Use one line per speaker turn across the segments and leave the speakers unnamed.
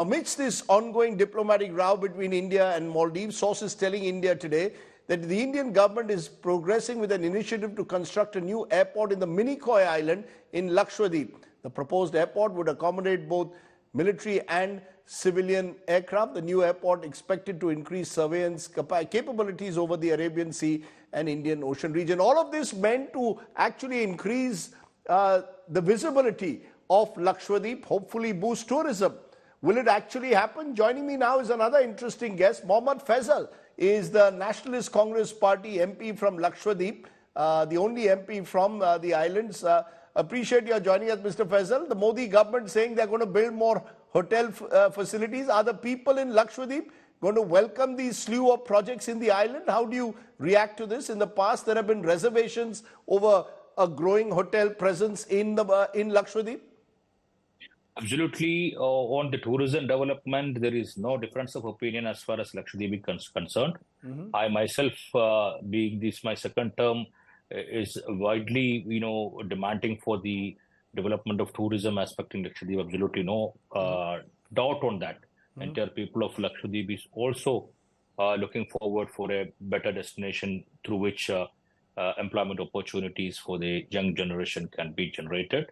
Amidst this ongoing diplomatic row between India and Maldives, sources telling India today that the Indian government is progressing with an initiative to construct a new airport in the Minicoy Island in Lakshadweep. The proposed airport would accommodate both military and civilian aircraft. The new airport expected to increase surveillance capabilities over the Arabian Sea and Indian Ocean region. All of this meant to actually increase the visibility of Lakshadweep, hopefully boost tourism. Will it actually happen? Joining me now is another interesting guest. Mohammad Faisal is the Nationalist Congress Party MP from Lakshadweep, the only MP from the islands. Appreciate your joining us, Mr. Faisal. The Modi government saying they're going to build more hotel facilities. Are the people in Lakshadweep going to welcome these slew of projects in the island? How do you react to this? In the past, there have been reservations over a growing hotel presence in Lakshadweep.
Absolutely. On the tourism development, there is no difference of opinion as far as Lakshadweep is concerned. I myself, being this my second term, is widely, demanding for the development of tourism aspect in Lakshadweep. Absolutely no doubt on that. Entire people of Lakshadweep is also looking forward for a better destination through which employment opportunities for the young generation can be generated.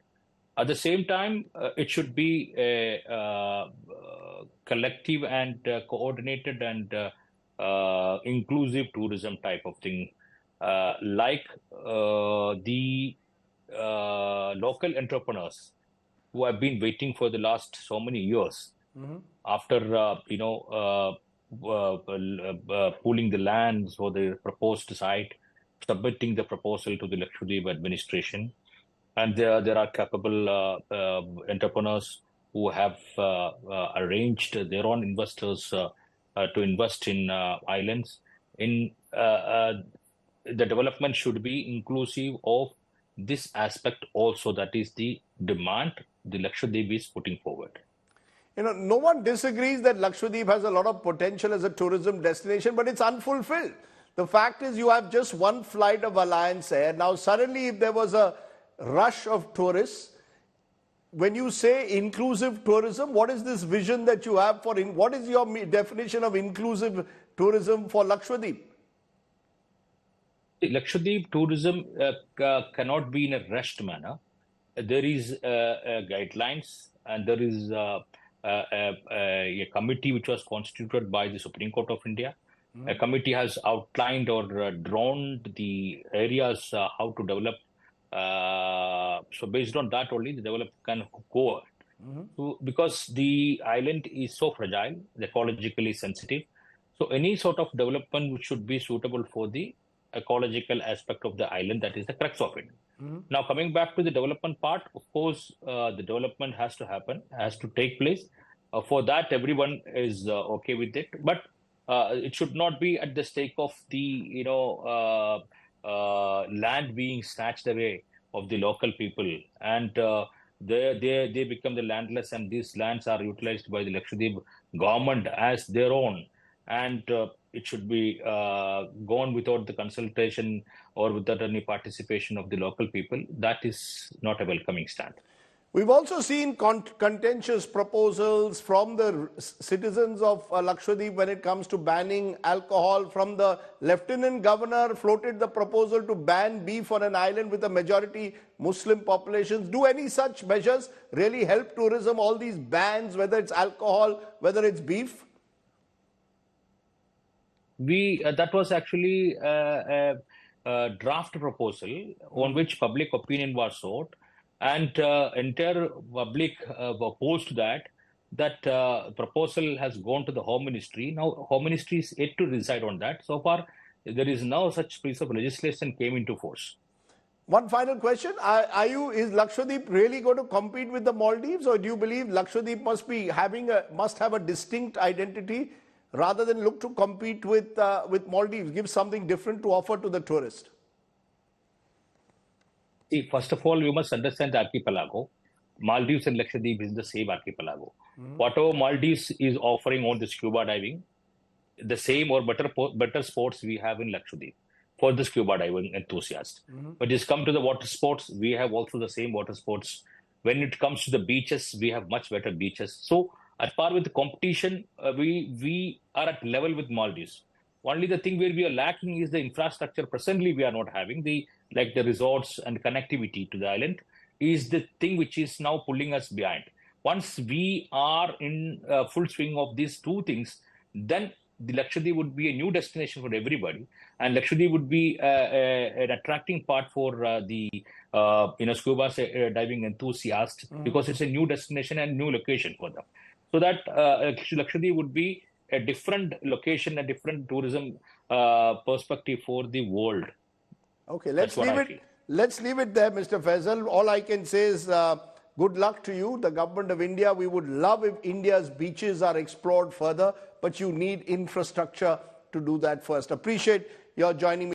At the same time, it should be a collective and coordinated and inclusive tourism type of thing, like the local entrepreneurs who have been waiting for the last so many years after, pooling the lands for the proposed site, submitting the proposal to the Lakshadweep administration. And there are capable entrepreneurs who have arranged their own investors to invest in islands. The development should be inclusive of this aspect also. That is the demand the Lakshadweep is putting forward.
No one disagrees that Lakshadweep has a lot of potential as a tourism destination, but it's unfulfilled. The fact is you have just one flight of Alliance Air. Now, suddenly, if there was a rush of tourists, when you say inclusive tourism, what is this vision that you have for what is your definition of inclusive tourism for Lakshadweep?
Lakshadweep tourism cannot be in a rushed manner. There is guidelines, and there is a committee which was constituted by the Supreme Court of India. A committee has outlined or drawn the areas how to develop. So based on that only, the developer can go. So because the island is so fragile, ecologically sensitive, so any sort of development should be suitable for the ecological aspect of the island. That is the crux of it. Now, coming back to the development part, of course, the development has to happen, has to take place. For that, everyone is okay with it, but it should not be at the stake of the land being snatched away of the local people, and they become the landless, and these lands are utilized by the Lakshadweep government as their own, and it should be gone without the consultation or without any participation of the local people. That is not a welcoming stand.
We've also seen contentious proposals from the citizens of Lakshadweep when it comes to banning alcohol. From the Lieutenant Governor floated the proposal to ban beef on an island with a majority Muslim populations. Do any such measures really help tourism, all these bans, whether it's alcohol, whether it's beef?
That was actually a draft proposal on which public opinion was sought. And entire public opposed that proposal has gone to the Home Ministry. Now, Home Ministry is yet to decide on that. So far, there is no such piece of legislation came into force.
One final question. Is Lakshadweep really going to compete with the Maldives, or do you believe Lakshadweep must have a distinct identity rather than look to compete with Maldives, give something different to offer to the tourist?
See, first of all, you must understand the archipelago. Maldives and Lakshadweep is the same archipelago. Whatever Maldives is offering on the scuba diving, the same or better sports we have in Lakshadweep for the scuba diving enthusiast. When it comes to the water sports, we have also the same water sports. When it comes to the beaches, we have much better beaches. So At par with the competition, we are at level with Maldives. Only the thing where we are lacking is the infrastructure. Presently, we are not having the resorts and connectivity to the island is the thing which is now pulling us behind. Once we are in full swing of these two things, then the Lakshadweep would be a new destination for everybody, and Lakshadweep would be an attracting part for the scuba diving enthusiasts because it's a new destination and new location for them. So that Lakshadweep would be a different location, a different tourism perspective for the world.
Okay, let's leave it there, Mr. Faisal. All I can say is good luck to you, the government of India. We would love if India's beaches are explored further, but you need infrastructure to do that first. Appreciate your joining me.